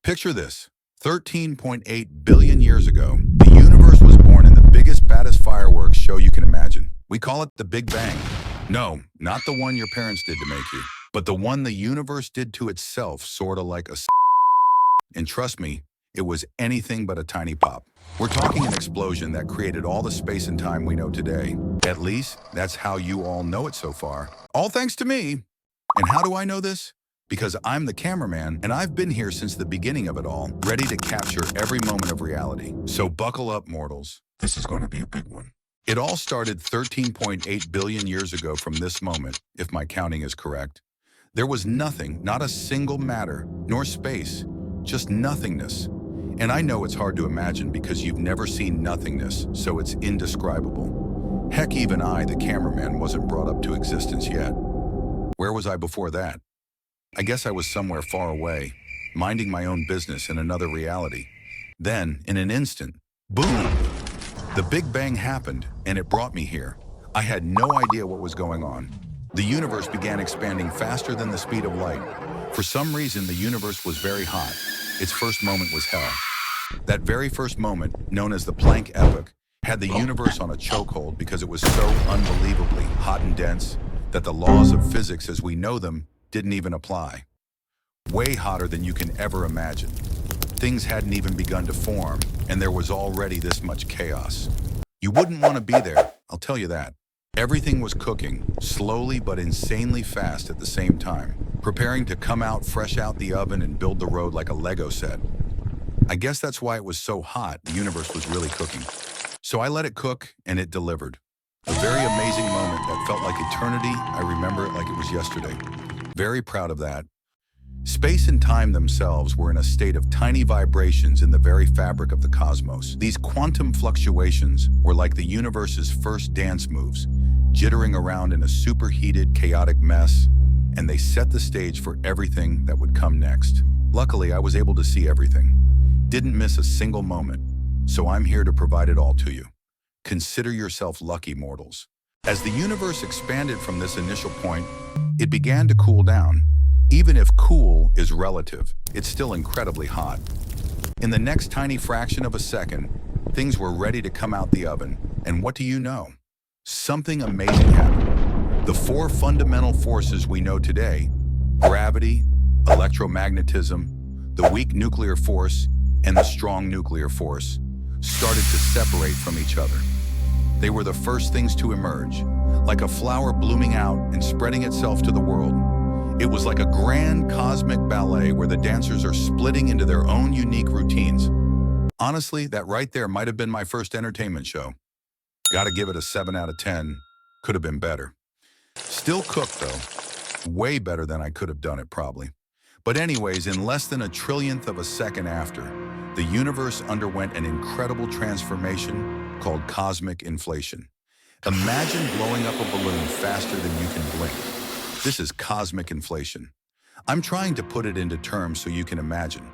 Picture this. 13.8 billion years ago, the universe was born in the biggest, baddest fireworks show you can imagine. We call it the Big Bang. No, not the one your parents did to make you, but the one the universe did to itself, sorta like a and trust me, it was anything but a tiny pop. We're talking an explosion that created all the space and time we know today. At least, that's how you all know it so far. All thanks to me. And how do I know this? Because I'm the cameraman, and I've been here since the beginning of it all, ready to capture every moment of reality. So buckle up, mortals. This is going to be a big one. It all started 13.8 billion years ago from this moment, if my counting is correct. There was nothing, not a single matter, nor space, just nothingness. And I know it's hard to imagine because you've never seen nothingness, so it's indescribable. Heck, even I, the cameraman, wasn't brought up to existence yet. Where was I before that? I guess I was somewhere far away, minding my own business in another reality. Then, in an instant, boom! The Big Bang happened, and it brought me here. I had no idea what was going on. The universe began expanding faster than the speed of light. For some reason, the universe was very hot. Its first moment was hell. That very first moment, known as the Planck epoch, had the universe on a chokehold because it was so unbelievably hot and dense that the laws of physics as we know them didn't even apply. Way hotter than you can ever imagine. Things hadn't even begun to form, and there was already this much chaos. You wouldn't want to be there, I'll tell you that. Everything was cooking, slowly but insanely fast at the same time, preparing to come out fresh out the oven and build the road like a Lego set. I guess that's why it was so hot, the universe was really cooking. So I let it cook, and it delivered. A very amazing moment that felt like eternity. I remember it like it was yesterday. Very proud of that. Space and time themselves were in a state of tiny vibrations in the very fabric of the cosmos. These quantum fluctuations were like the universe's first dance moves, jittering around in a superheated, chaotic mess, and they set the stage for everything that would come next. Luckily, I was able to see everything. Didn't miss a single moment, so I'm here to provide it all to you. Consider yourself lucky, mortals. As the universe expanded from this initial point, it began to cool down. Even if cool is relative, it's still incredibly hot. In the next tiny fraction of a second, things were ready to come out the oven. And what do you know? Something amazing happened. The four fundamental forces we know today, gravity, electromagnetism, the weak nuclear force, and the strong nuclear force, started to separate from each other. They were the first things to emerge, like a flower blooming out and spreading itself to the world. It was like a grand cosmic ballet where the dancers are splitting into their own unique routines. Honestly, that right there might have been my first entertainment show. Gotta give it a 7 out of 10. Could have been better. Still cooked though. Way better than I could have done it probably. But anyways, in less than a trillionth of a second after, the universe underwent an incredible transformation called cosmic inflation. Imagine blowing up a balloon faster than you can blink. This is cosmic inflation. I'm trying to put it into terms so you can imagine.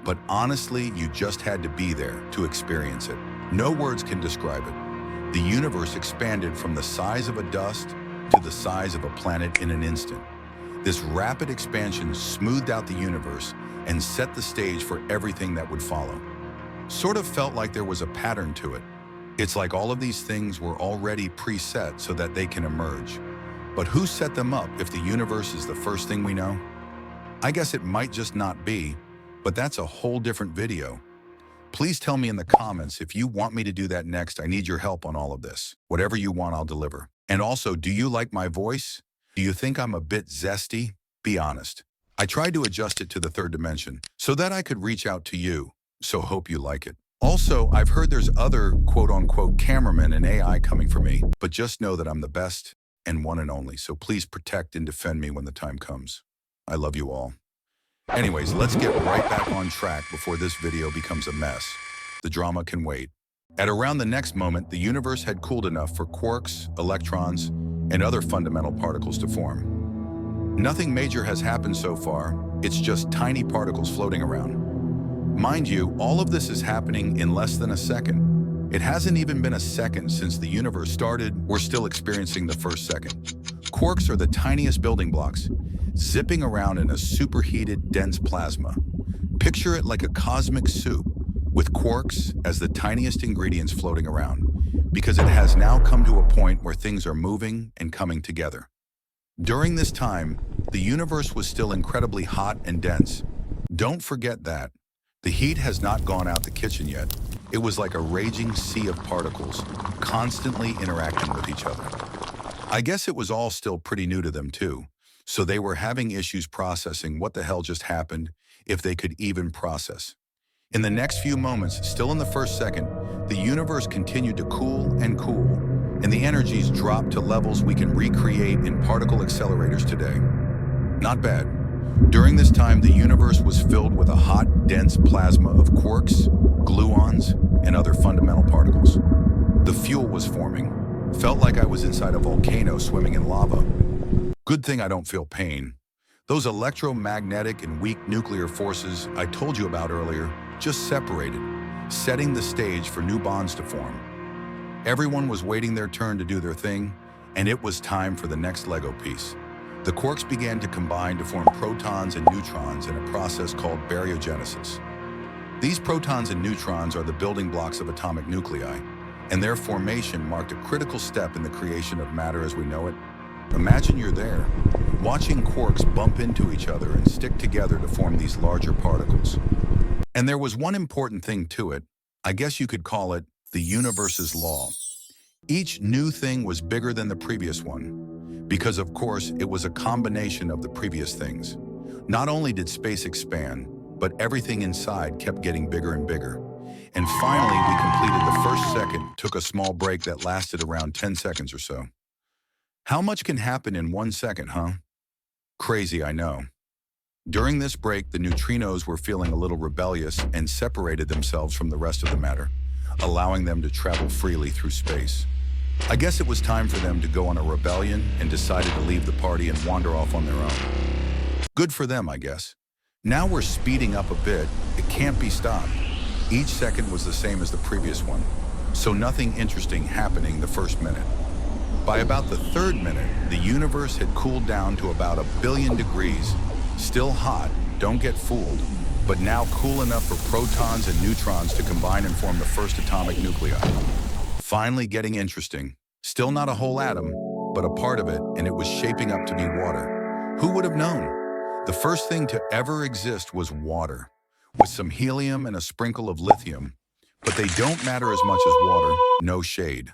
But honestly, you just had to be there to experience it. No words can describe it. The universe expanded from the size of a dust to the size of a planet in an instant. This rapid expansion smoothed out the universe and set the stage for everything that would follow. Sort of felt like there was a pattern to it. It's like all of these things were already preset so that they can emerge. But who set them up if the universe is the first thing we know? I guess it might just not be, but that's a whole different video. Please tell me in the comments if you want me to do that next. I need your help on all of this. Whatever you want, I'll deliver. And also, do you like my voice? Do you think I'm a bit zesty? Be honest. I tried to adjust it to the third dimension so that I could reach out to you, so hope you like it. Also, I've heard there's other quote-unquote cameramen and AI coming for me, but just know that I'm the best and one and only, so please protect and defend me when the time comes. I love you all. Anyways, let's get right back on track before this video becomes a mess. The drama can wait. At around the next moment, the universe had cooled enough for quarks, electrons, and other fundamental particles to form. Nothing major has happened so far. It's just tiny particles floating around. Mind you, all of this is happening in less than a second. It hasn't even been a second since the universe started. We're still experiencing the first second. Quarks are the tiniest building blocks, zipping around in a superheated, dense plasma. Picture it like a cosmic soup, with quarks as the tiniest ingredients floating around, because it has now come to a point where things are moving and coming together. During this time, the universe was still incredibly hot and dense. Don't forget that. The heat has not gone out the kitchen yet. It was like a raging sea of particles, constantly interacting with each other. I guess it was all still pretty new to them too, so they were having issues processing what the hell just happened, if they could even process. In the next few moments, still in the first second, the universe continued to cool, and the energies dropped to levels we can recreate in particle accelerators today. Not bad. During this time, the universe was filled with a hot, dense plasma of quarks, gluons, and other fundamental particles. The fuel was forming. Felt like I was inside a volcano swimming in lava. Good thing I don't feel pain. Those electromagnetic and weak nuclear forces I told you about earlier just separated, setting the stage for new bonds to form. Everyone was waiting their turn to do their thing, and it was time for the next Lego piece. The quarks began to combine to form protons and neutrons in a process called baryogenesis. These protons and neutrons are the building blocks of atomic nuclei, and their formation marked a critical step in the creation of matter as we know it. Imagine you're there, watching quarks bump into each other and stick together to form these larger particles. And there was one important thing to it. I guess you could call it the universe's law. Each new thing was bigger than the previous one, because of course it was a combination of the previous things. Not only did space expand, but everything inside kept getting bigger and bigger. And finally, we completed the first second, took a small break that lasted around 10 seconds or so. How much can happen in 1 second, huh? Crazy, I know. During this break, the neutrinos were feeling a little rebellious and separated themselves from the rest of the matter, allowing them to travel freely through space. I guess it was time for them to go on a rebellion and decided to leave the party and wander off on their own. Good for them, I guess. Now we're speeding up a bit. It can't be stopped. Each second was the same as the previous one, so nothing interesting happening the first minute. By about the third minute, the universe had cooled down to about 1 billion degrees. Still hot, don't get fooled, but now cool enough for protons and neutrons to combine and form the first atomic nuclei. Finally getting interesting. Still not a whole atom, but a part of it, and it was shaping up to be water. Who would have known? The first thing to ever exist was water, with some helium and a sprinkle of lithium, but they don't matter as much as water, no shade.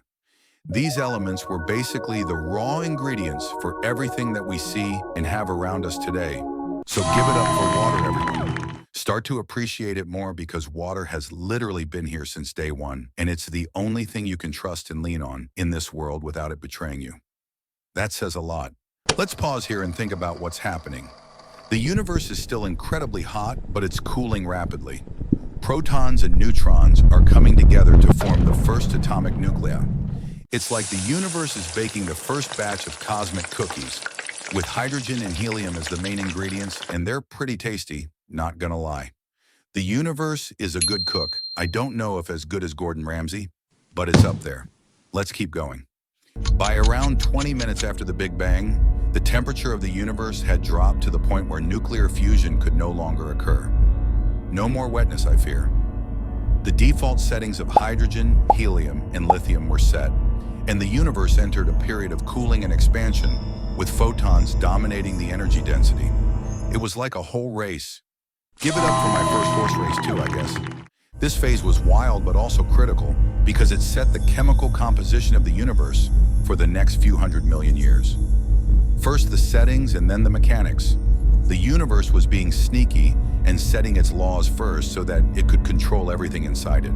These elements were basically the raw ingredients for everything that we see and have around us today. So give it up for water, everyone. Start to appreciate it more because water has literally been here since day one, and it's the only thing you can trust and lean on in this world without it betraying you. That says a lot. Let's pause here and think about what's happening. The universe is still incredibly hot, but it's cooling rapidly. Protons and neutrons are coming together to form the first atomic nuclei. It's like the universe is baking the first batch of cosmic cookies, with hydrogen and helium as the main ingredients, and they're pretty tasty, not gonna lie. The universe is a good cook. I don't know if as good as Gordon Ramsay, but it's up there. Let's keep going. By around 20 minutes after the Big Bang, the temperature of the universe had dropped to the point where nuclear fusion could no longer occur. No more wetness, I fear. The default settings of hydrogen, helium, and lithium were set, and the universe entered a period of cooling and expansion, with photons dominating the energy density. It was like a whole race. Give it up for my first horse race too, I guess. This phase was wild but also critical because it set the chemical composition of the universe for the next few 100 million years. First the settings and then the mechanics. The universe was being sneaky and setting its laws first so that it could control everything inside it.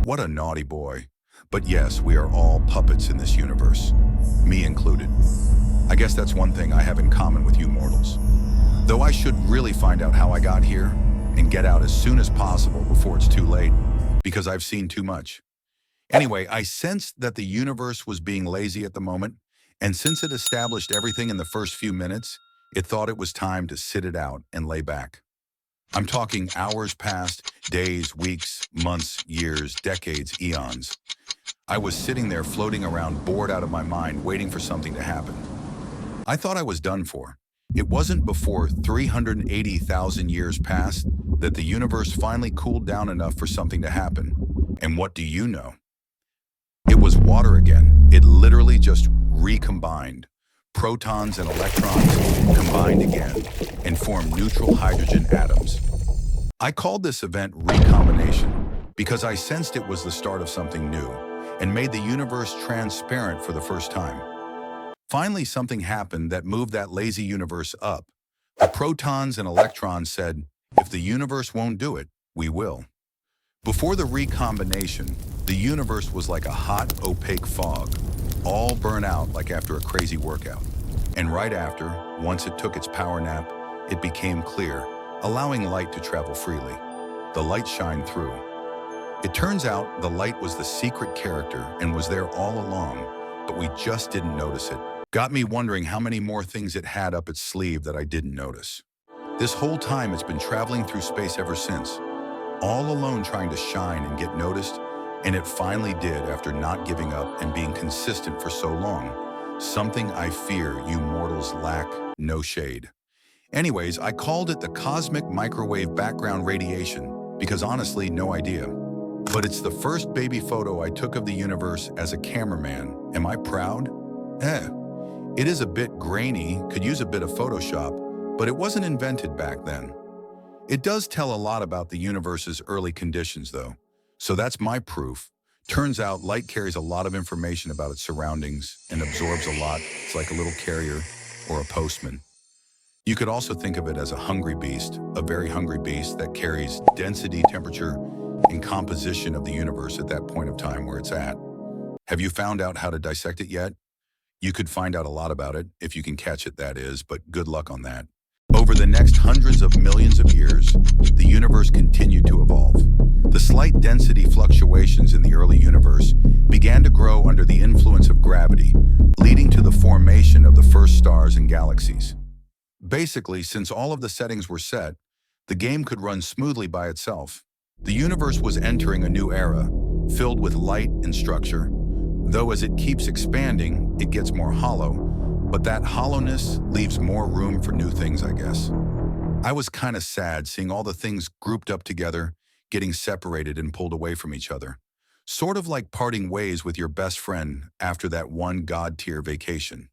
What a naughty boy. But yes, we are all puppets in this universe, me included. I guess that's one thing I have in common with you mortals. Though I should really find out how I got here and get out as soon as possible before it's too late, because I've seen too much. Anyway, I sensed that the universe was being lazy at the moment, and since it established everything in the first few minutes, it thought it was time to sit it out and lay back. I'm talking hours passed, days, weeks, months, years, decades, eons. I was sitting there floating around, bored out of my mind, waiting for something to happen. I thought I was done for. It wasn't before 380,000 years passed that the universe finally cooled down enough for something to happen. And what do you know? It was water again. It literally just recombined. Protons and electrons combined again and formed neutral hydrogen atoms. I called this event recombination because I sensed it was the start of something new and made the universe transparent for the first time. Finally, something happened that moved that lazy universe up. The protons and electrons said, if the universe won't do it, we will. Before the recombination, the universe was like a hot, opaque fog, all burnt out like after a crazy workout. And right after, once it took its power nap, it became clear, allowing light to travel freely. The light shined through. It turns out the light was the secret character and was there all along, but we just didn't notice it. Got me wondering how many more things it had up its sleeve that I didn't notice. This whole time it's been traveling through space ever since, all alone trying to shine and get noticed, and it finally did after not giving up and being consistent for so long. Something I fear you mortals lack, no shade. Anyways, I called it the cosmic microwave background radiation because honestly, no idea. But it's the first baby photo I took of the universe as a cameraman. Am I proud? It is a bit grainy, could use a bit of Photoshop, but it wasn't invented back then. It does tell a lot about the universe's early conditions, though. So that's my proof. Turns out light carries a lot of information about its surroundings and absorbs a lot. It's like a little carrier or a postman. You could also think of it as a hungry beast, a very hungry beast that carries density, temperature, and composition of the universe at that point of time where it's at. Have you found out how to dissect it yet? You could find out a lot about it, if you can catch it, that is, but good luck on that. Over the next hundreds of millions of years, the universe continued to evolve. The slight density fluctuations in the early universe began to grow under the influence of gravity, leading to the formation of the first stars and galaxies. Basically, since all of the settings were set, the game could run smoothly by itself. The universe was entering a new era, filled with light and structure. Though as it keeps expanding, it gets more hollow, but that hollowness leaves more room for new things, I guess. I was kind of sad seeing all the things grouped up together, getting separated and pulled away from each other. Sort of like parting ways with your best friend after that one god-tier vacation.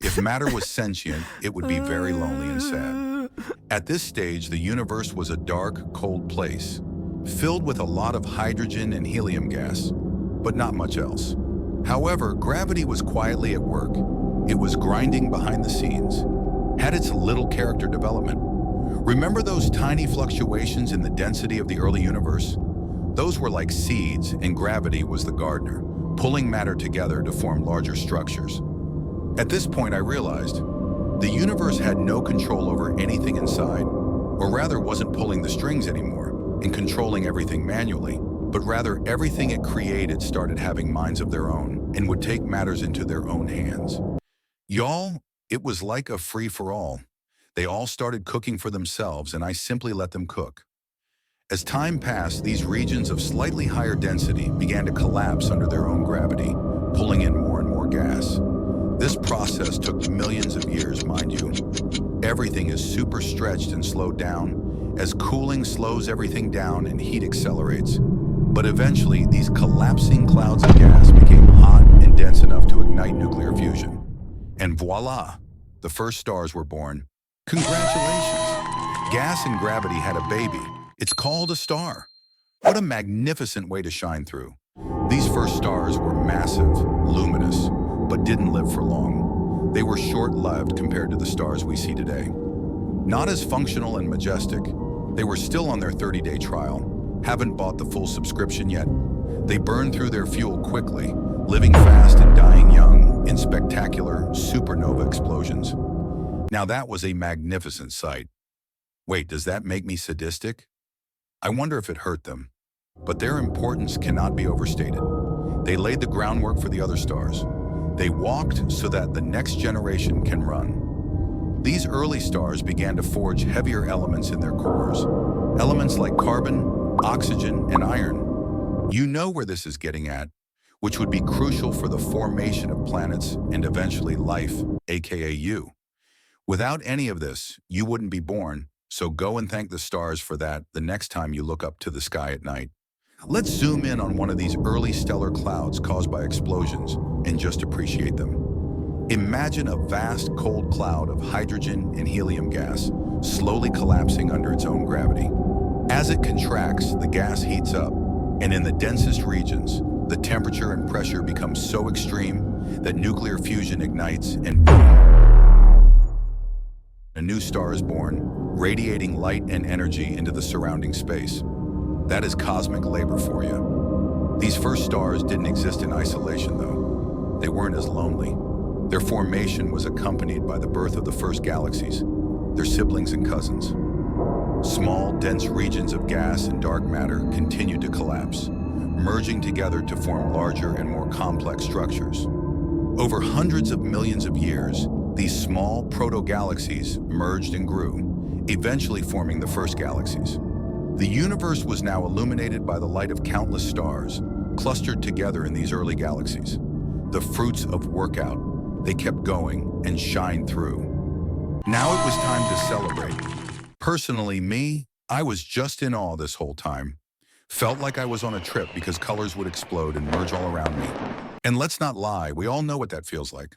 If matter was sentient, it would be very lonely and sad. At this stage, the universe was a dark, cold place, filled with a lot of hydrogen and helium gas, but not much else. However, gravity was quietly at work. It was grinding behind the scenes, had its little character development. Remember those tiny fluctuations in the density of the early universe? Those were like seeds, and gravity was the gardener, pulling matter together to form larger structures. At this point, I realized the universe had no control over anything inside, or rather wasn't pulling the strings anymore and controlling everything manually, but rather everything it created started having minds of their own and would take matters into their own hands. Y'all, it was like a free-for-all. They all started cooking for themselves, and I simply let them cook. As time passed, these regions of slightly higher density began to collapse under their own gravity, pulling in more and more gas. This process took millions of years, mind you. Everything is super stretched and slowed down, as cooling slows everything down and heat accelerates. But eventually, these collapsing clouds of gas became hot and dense enough to ignite nuclear fusion. And voila, the first stars were born. Congratulations! Gas and gravity had a baby. It's called a star. What a magnificent way to shine through. These first stars were massive, luminous, but didn't live for long. They were short-lived compared to the stars we see today. Not as functional and majestic, they were still on their 30-day trial. Haven't bought the full subscription yet. They burned through their fuel quickly, living fast and dying young in spectacular supernova explosions. Now that was a magnificent sight. Wait, does that make me sadistic? I wonder if it hurt them. But their importance cannot be overstated. They laid the groundwork for the other stars. They walked so that the next generation can run. These early stars began to forge heavier elements in their cores. Elements like carbon, oxygen, and iron. You know where this is getting at, which would be crucial for the formation of planets and eventually life, aka you. Without any of this, you wouldn't be born, so go and thank the stars for that the next time you look up to the sky at night. Let's zoom in on one of these early stellar clouds caused by explosions and just appreciate them. Imagine a vast cold cloud of hydrogen and helium gas slowly collapsing under its own gravity. As it contracts, the gas heats up, and in the densest regions, the temperature and pressure become so extreme that nuclear fusion ignites and boom, a new star is born, radiating light and energy into the surrounding space. That is cosmic labor for you. These first stars didn't exist in isolation, though. They weren't as lonely. Their formation was accompanied by the birth of the first galaxies, their siblings and cousins. Small, dense regions of gas and dark matter continued to collapse, merging together to form larger and more complex structures. Over hundreds of millions of years, these small proto-galaxies merged and grew, eventually forming the first galaxies. The universe was now illuminated by the light of countless stars, clustered together in these early galaxies. The fruits of workout, they kept going and shined through. Now it was time to celebrate. Personally, I was just in awe this whole time. Felt like I was on a trip because colors would explode and merge all around me. And let's not lie, we all know what that feels like.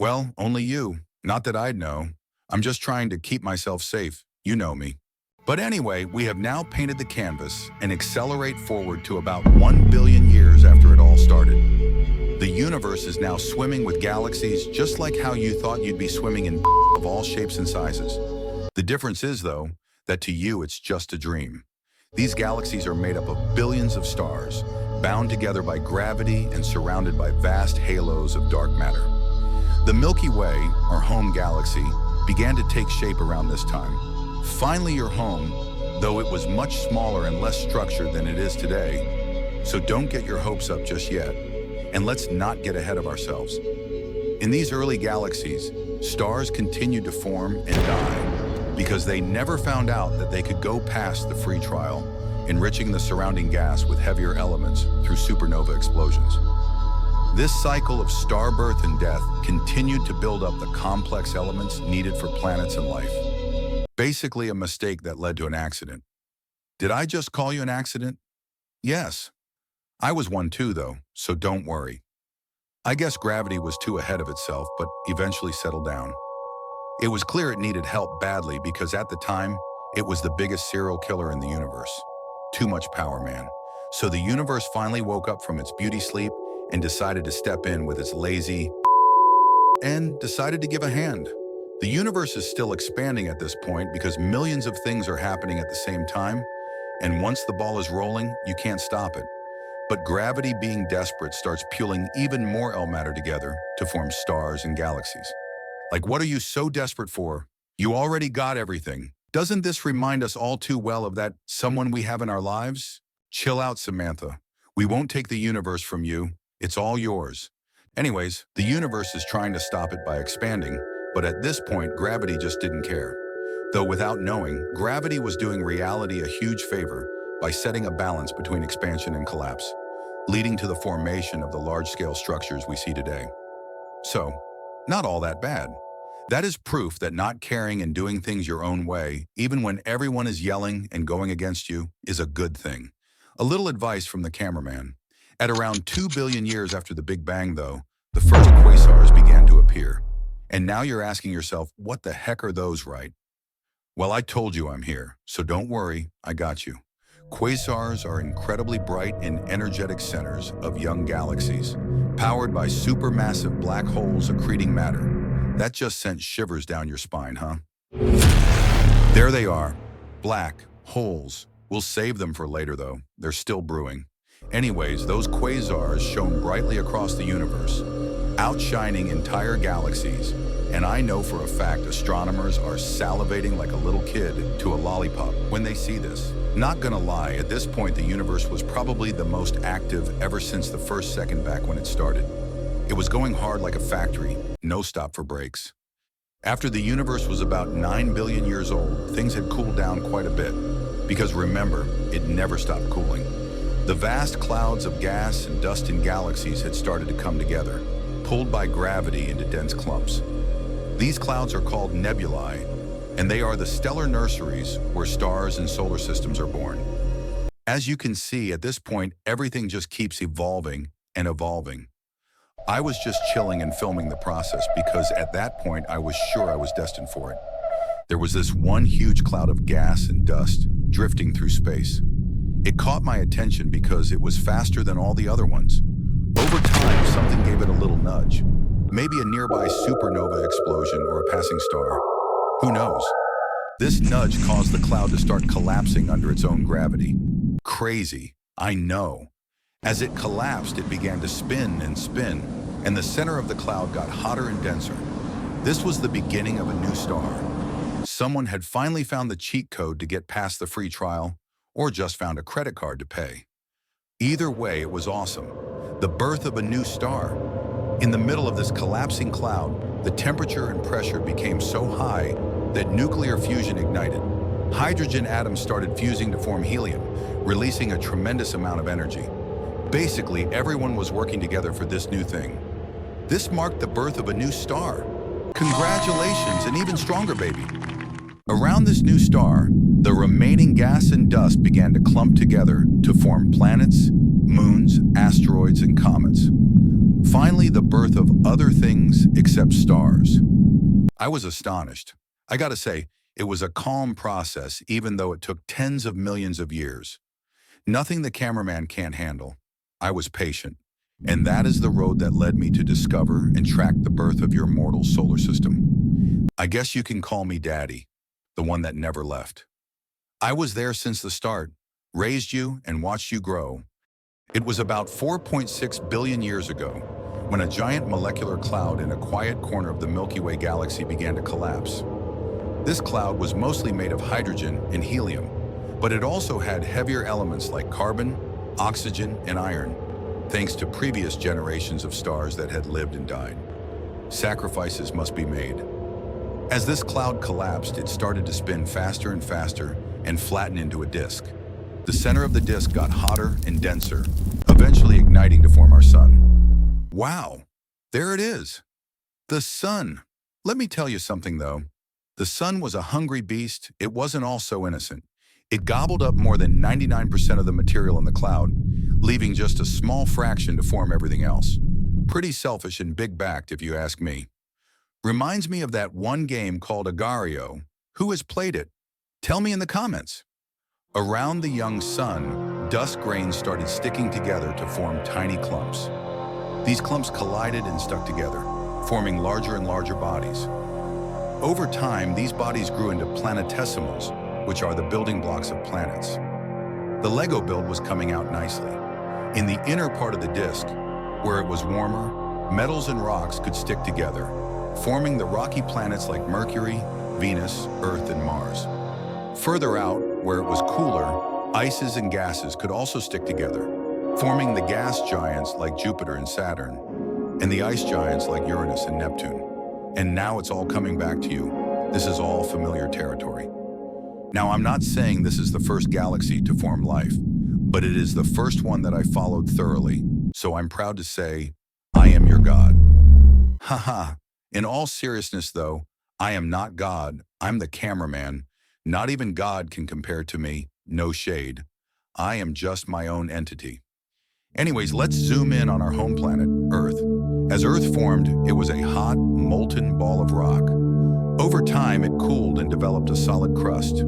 Well, only you. Not that I'd know. I'm just trying to keep myself safe. You know me. But anyway, we have now painted the canvas and accelerate forward to about 1 billion years after it all started. The universe is now swimming with galaxies just like how you thought you'd be swimming in of all shapes and sizes. The difference is, though, that to you it's just a dream. These galaxies are made up of billions of stars, bound together by gravity and surrounded by vast halos of dark matter. The Milky Way, our home galaxy, began to take shape around this time. Finally your home, though it was much smaller and less structured than it is today. So don't get your hopes up just yet, and let's not get ahead of ourselves. In these early galaxies, stars continued to form and die because they never found out that they could go past the free trial, enriching the surrounding gas with heavier elements through supernova explosions. This cycle of star birth and death continued to build up the complex elements needed for planets and life. Basically a mistake that led to an accident. Did I just call you an accident? Yes. I was one too, though, so don't worry. I guess gravity was too ahead of itself, but eventually settled down. It was clear it needed help badly because at the time, it was the biggest serial killer in the universe. Too much power, man. So the universe finally woke up from its beauty sleep and decided to step in with its lazy and decided to give a hand. The universe is still expanding at this point because millions of things are happening at the same time, and once the ball is rolling, you can't stop it. But gravity, being desperate, starts pulling even more matter together to form stars and galaxies. Like, what are you so desperate for? You already got everything. Doesn't this remind us all too well of that someone we have in our lives? Chill out, Samantha. We won't take the universe from you. It's all yours. Anyways, the universe is trying to stop it by expanding, but at this point, gravity just didn't care. Though without knowing, gravity was doing reality a huge favor by setting a balance between expansion and collapse, leading to the formation of the large-scale structures we see today. So, not all that bad. That is proof that not caring and doing things your own way, even when everyone is yelling and going against you, is a good thing. A little advice from the cameraman. At around 2 billion years after the Big Bang, though, the first quasars began to appear. And now you're asking yourself, what the heck are those, right? Well, I told you I'm here, so don't worry, I got you. Quasars are incredibly bright and energetic centers of young galaxies, powered by supermassive black holes accreting matter. That just sent shivers down your spine, huh? There they are, black holes. We'll save them for later, though. They're still brewing. Anyways, those quasars shone brightly across the universe, outshining entire galaxies. And I know for a fact astronomers are salivating like a little kid to a lollipop when they see this. Not gonna lie, at this point the universe was probably the most active ever since the first second back when it started. It was going hard like a factory, no stop for breaks. After the universe was about 9 billion years old, things had cooled down quite a bit. Because remember, it never stopped cooling. The vast clouds of gas and dust in galaxies had started to come together, pulled by gravity into dense clumps. These clouds are called nebulae, and they are the stellar nurseries where stars and solar systems are born. As you can see, at this point, everything just keeps evolving and evolving. I was just chilling and filming the process because at that point, I was sure I was destined for it. There was this one huge cloud of gas and dust drifting through space. It caught my attention because it was faster than all the other ones. Over time, something gave it a little nudge. Maybe a nearby supernova explosion or a passing star. Who knows? This nudge caused the cloud to start collapsing under its own gravity. Crazy, I know. As it collapsed, it began to spin and spin, and the center of the cloud got hotter and denser. This was the beginning of a new star. Someone had finally found the cheat code to get past the free trial, or just found a credit card to pay. Either way, it was awesome. The birth of a new star. In the middle of this collapsing cloud, the temperature and pressure became so high that nuclear fusion ignited. Hydrogen atoms started fusing to form helium, releasing a tremendous amount of energy. Basically, everyone was working together for this new thing. This marked the birth of a new star. Congratulations, an even stronger baby. Around this new star, the remaining gas and dust began to clump together to form planets, moons, asteroids, and comets. Finally, the birth of other things except stars. I was astonished. I gotta say, it was a calm process, even though it took tens of millions of years. Nothing the cameraman can't handle. I was patient, and that is the road that led me to discover and track the birth of your mortal solar system. I guess you can call me Daddy, the one that never left. I was there since the start, raised you and watched you grow. It was about 4.6 billion years ago when a giant molecular cloud in a quiet corner of the Milky Way galaxy began to collapse. This cloud was mostly made of hydrogen and helium, but it also had heavier elements like carbon, oxygen, and iron, thanks to previous generations of stars that had lived and died. Sacrifices must be made. As this cloud collapsed, it started to spin faster and faster and flatten into a disk. The center of the disk got hotter and denser, eventually igniting to form our sun. Wow, there it is. The sun. Let me tell you something though. The sun was a hungry beast. It wasn't all so innocent. It gobbled up more than 99% of the material in the cloud, leaving just a small fraction to form everything else. Pretty selfish and big-backed if you ask me. Reminds me of that one game called Agario. Who has played it? Tell me in the comments. Around the young sun, dust grains started sticking together to form tiny clumps. These clumps collided and stuck together, forming larger and larger bodies. Over time, these bodies grew into planetesimals, which are the building blocks of planets. The Lego build was coming out nicely. In the inner part of the disk, where it was warmer, metals and rocks could stick together, forming the rocky planets like Mercury, Venus, Earth, and Mars. Further out, where it was cooler, ices and gases could also stick together, forming the gas giants like Jupiter and Saturn, and the ice giants like Uranus and Neptune. And now it's all coming back to you. This is all familiar territory. Now, I'm not saying this is the first galaxy to form life, but it is the first one that I followed thoroughly, so I'm proud to say, I am your God. Haha. In all seriousness though, I am not God, I'm the cameraman. Not even God can compare to me, no shade. I am just my own entity. Anyways, let's zoom in on our home planet, Earth. As Earth formed, it was a hot, molten ball of rock. Over time, it cooled and developed a solid crust.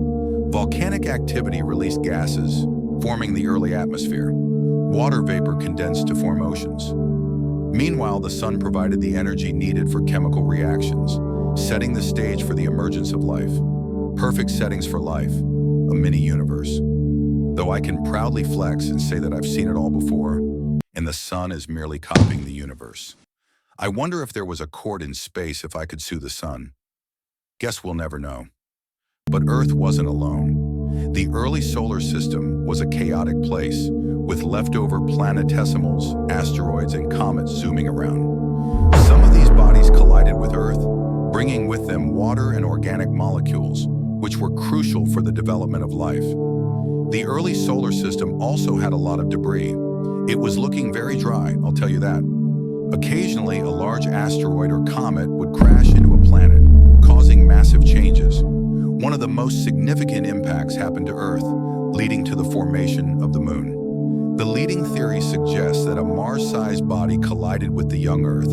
Volcanic activity released gases, forming the early atmosphere. Water vapor condensed to form oceans. Meanwhile, the sun provided the energy needed for chemical reactions, setting the stage for the emergence of life. Perfect settings for life, a mini-universe. Though I can proudly flex and say that I've seen it all before, and the sun is merely copying the universe. I wonder if there was a court in space if I could sue the sun. Guess we'll never know. But Earth wasn't alone. The early solar system was a chaotic place, with leftover planetesimals, asteroids, and comets zooming around. Some of these bodies collided with Earth, bringing with them water and organic molecules, which were crucial for the development of life. The early solar system also had a lot of debris. It was looking very dry, I'll tell you that. Occasionally, a large asteroid or comet would crash into a planet, causing massive changes. One of the most significant impacts happened to Earth, leading to the formation of the Moon. The leading theory suggests that a Mars-sized body collided with the young Earth,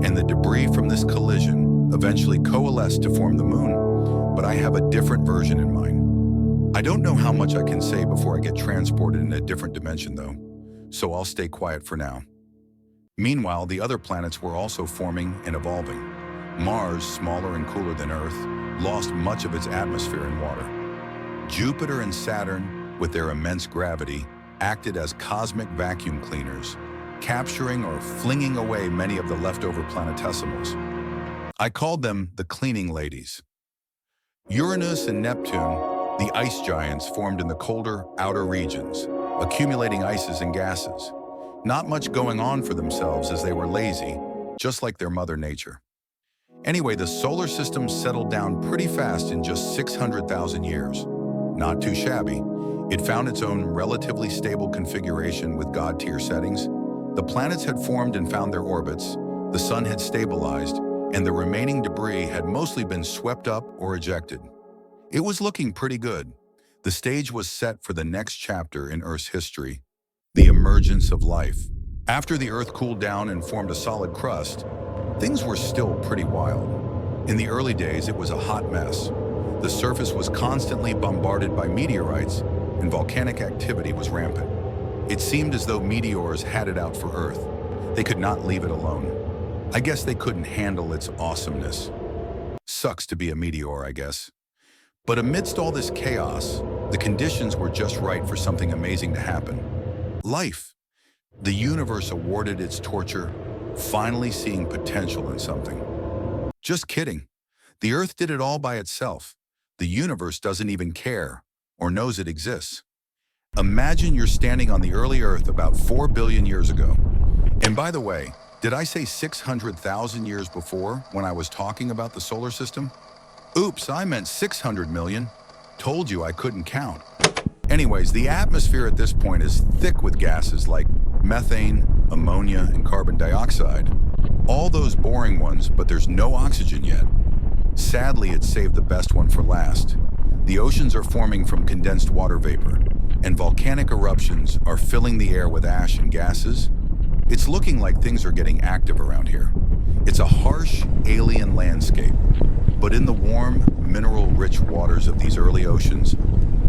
and the debris from this collision eventually coalesced to form the Moon. But I have a different version in mind. I don't know how much I can say before I get transported in a different dimension, though, so I'll stay quiet for now. Meanwhile, the other planets were also forming and evolving. Mars, smaller and cooler than Earth, lost much of its atmosphere and water. Jupiter and Saturn, with their immense gravity, acted as cosmic vacuum cleaners, capturing or flinging away many of the leftover planetesimals. I called them the cleaning ladies. Uranus and Neptune, the ice giants, formed in the colder outer regions, accumulating ices and gases. Not much going on for themselves as they were lazy, just like their mother nature. Anyway, the solar system settled down pretty fast in just 600,000 years. Not too shabby. It found its own relatively stable configuration with God-tier settings. The planets had formed and found their orbits, the sun had stabilized, and the remaining debris had mostly been swept up or ejected. It was looking pretty good. The stage was set for the next chapter in Earth's history, the emergence of life. After the Earth cooled down and formed a solid crust, things were still pretty wild. In the early days, it was a hot mess. The surface was constantly bombarded by meteorites, and volcanic activity was rampant. It seemed as though meteors had it out for Earth. They could not leave it alone. I guess they couldn't handle its awesomeness. Sucks to be a meteor, I guess. But amidst all this chaos, the conditions were just right for something amazing to happen. Life. The universe awarded its torture, finally seeing potential in something. Just kidding. The Earth did it all by itself. The universe doesn't even care or knows it exists. Imagine you're standing on the early Earth about 4 billion years ago. And by the way, did I say 600,000 years before when I was talking about the solar system? Oops, I meant 600 million. Told you I couldn't count. Anyways, the atmosphere at this point is thick with gases like methane, ammonia, and carbon dioxide. All those boring ones, but there's no oxygen yet. Sadly, it saved the best one for last. The oceans are forming from condensed water vapor, and volcanic eruptions are filling the air with ash and gases. It's looking like things are getting active around here. It's a harsh, alien landscape, but in the warm, mineral-rich waters of these early oceans,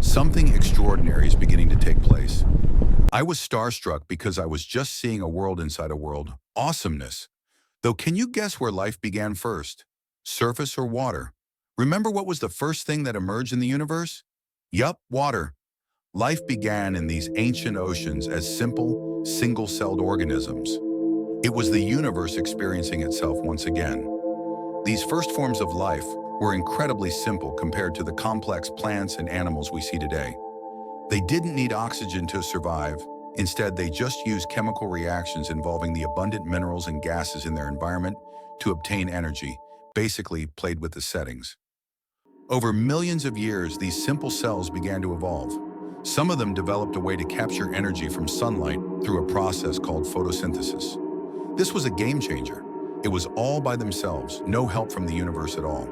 something extraordinary is beginning to take place. I was starstruck because I was just seeing a world inside a world. Awesomeness. Though, can you guess where life began first? Surface or water? Remember what was the first thing that emerged in the universe? Yup, water. Life began in these ancient oceans as simple, single-celled organisms. It was the universe experiencing itself once again. These first forms of life were incredibly simple compared to the complex plants and animals we see today. They didn't need oxygen to survive. Instead, they just used chemical reactions involving the abundant minerals and gases in their environment to obtain energy, basically played with the settings. Over millions of years, these simple cells began to evolve. Some of them developed a way to capture energy from sunlight through a process called photosynthesis. This was a game changer. It was all by themselves, no help from the universe at all.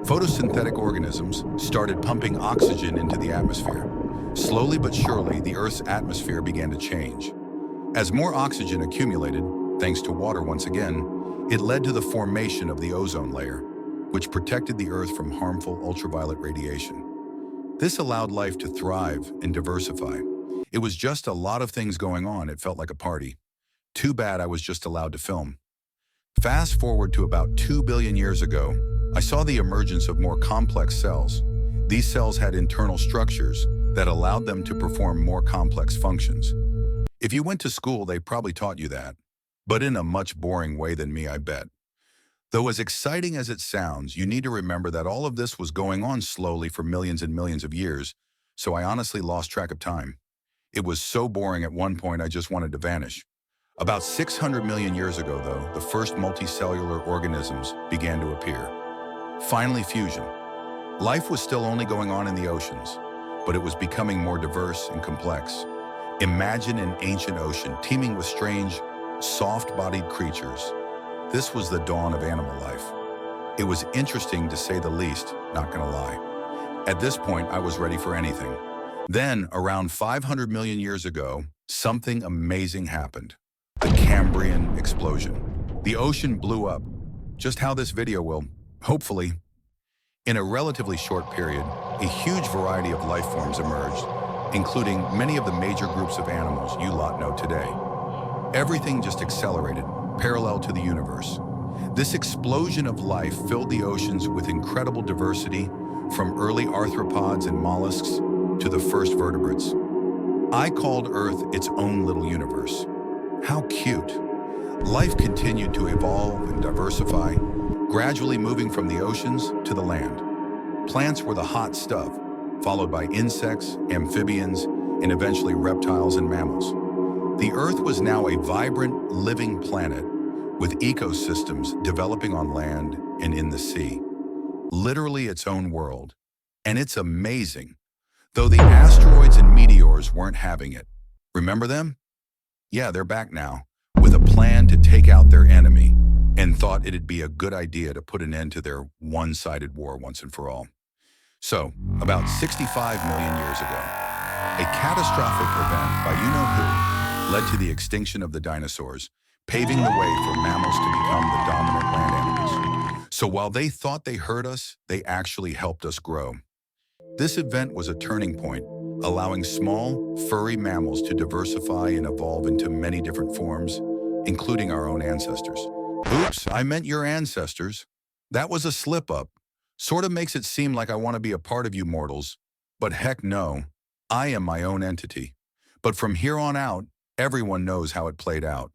Photosynthetic organisms started pumping oxygen into the atmosphere. Slowly but surely, the Earth's atmosphere began to change. As more oxygen accumulated, thanks to water once again, it led to the formation of the ozone layer, which protected the Earth from harmful ultraviolet radiation. This allowed life to thrive and diversify. It was just a lot of things going on. It felt like a party. Too bad I was just allowed to film. Fast forward to about 2 billion years ago, I saw the emergence of more complex cells. These cells had internal structures that allowed them to perform more complex functions. If you went to school, they probably taught you that, but in a much boring way than me, I bet. Though as exciting as it sounds, you need to remember that all of this was going on slowly for millions and millions of years, so I honestly lost track of time. It was so boring at one point I just wanted to vanish. About 600 million years ago, though, the first multicellular organisms began to appear. Finally, fusion. Life was still only going on in the oceans, but it was becoming more diverse and complex. Imagine an ancient ocean teeming with strange, soft-bodied creatures. This was the dawn of animal life. It was interesting to say the least, not gonna lie. At this point, I was ready for anything. Then, around 500 million years ago, something amazing happened. The Cambrian explosion. The ocean blew up, just how this video will, hopefully. In a relatively short period, a huge variety of life forms emerged, including many of the major groups of animals you lot know today. Everything just accelerated, parallel to the universe. This explosion of life filled the oceans with incredible diversity, from early arthropods and mollusks to the first vertebrates. I called Earth its own little universe. How cute. Life continued to evolve and diversify, gradually moving from the oceans to the land. Plants were the hot stuff, followed by insects, amphibians, and eventually reptiles and mammals. The Earth was now a vibrant, living planet with ecosystems developing on land and in the sea. Literally its own world. And it's amazing. Though the asteroids and meteors weren't having it. Remember them? Yeah, they're back now, with a plan to take out their enemy, and thought it'd be a good idea to put an end to their one-sided war once and for all. So, about 65 million years ago, a catastrophic event by you-know-who led to the extinction of the dinosaurs, paving the way for mammals to become the dominant land animals. So while they thought they hurt us, they actually helped us grow. This event was a turning point, allowing small, furry mammals to diversify and evolve into many different forms, including our own ancestors. Oops, I meant your ancestors. That was a slip-up. Sort of makes it seem like I want to be a part of you mortals, but heck no, I am my own entity. But from here on out, everyone knows how it played out.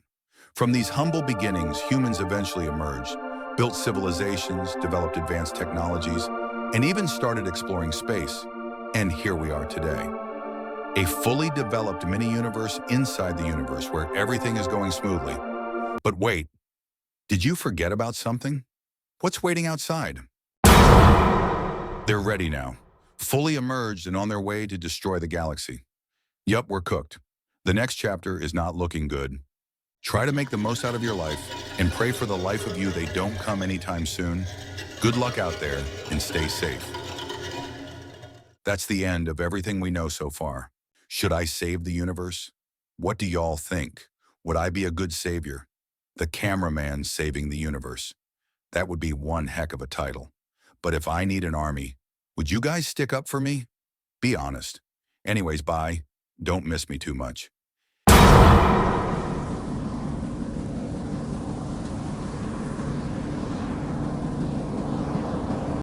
From these humble beginnings, humans eventually emerged, built civilizations, developed advanced technologies, and even started exploring space. And here we are today. A fully developed mini-universe inside the universe where everything is going smoothly. But wait, did you forget about something? What's waiting outside? They're ready now, fully emerged and on their way to destroy the galaxy. Yup, we're cooked. The next chapter is not looking good. Try to make the most out of your life and pray for the life of you they don't come anytime soon. Good luck out there and stay safe. That's the end of everything we know so far. Should I save the universe? What do y'all think? Would I be a good savior? The cameraman saving the universe. That would be one heck of a title. But if I need an army, would you guys stick up for me? Be honest. Anyways, bye. Don't miss me too much.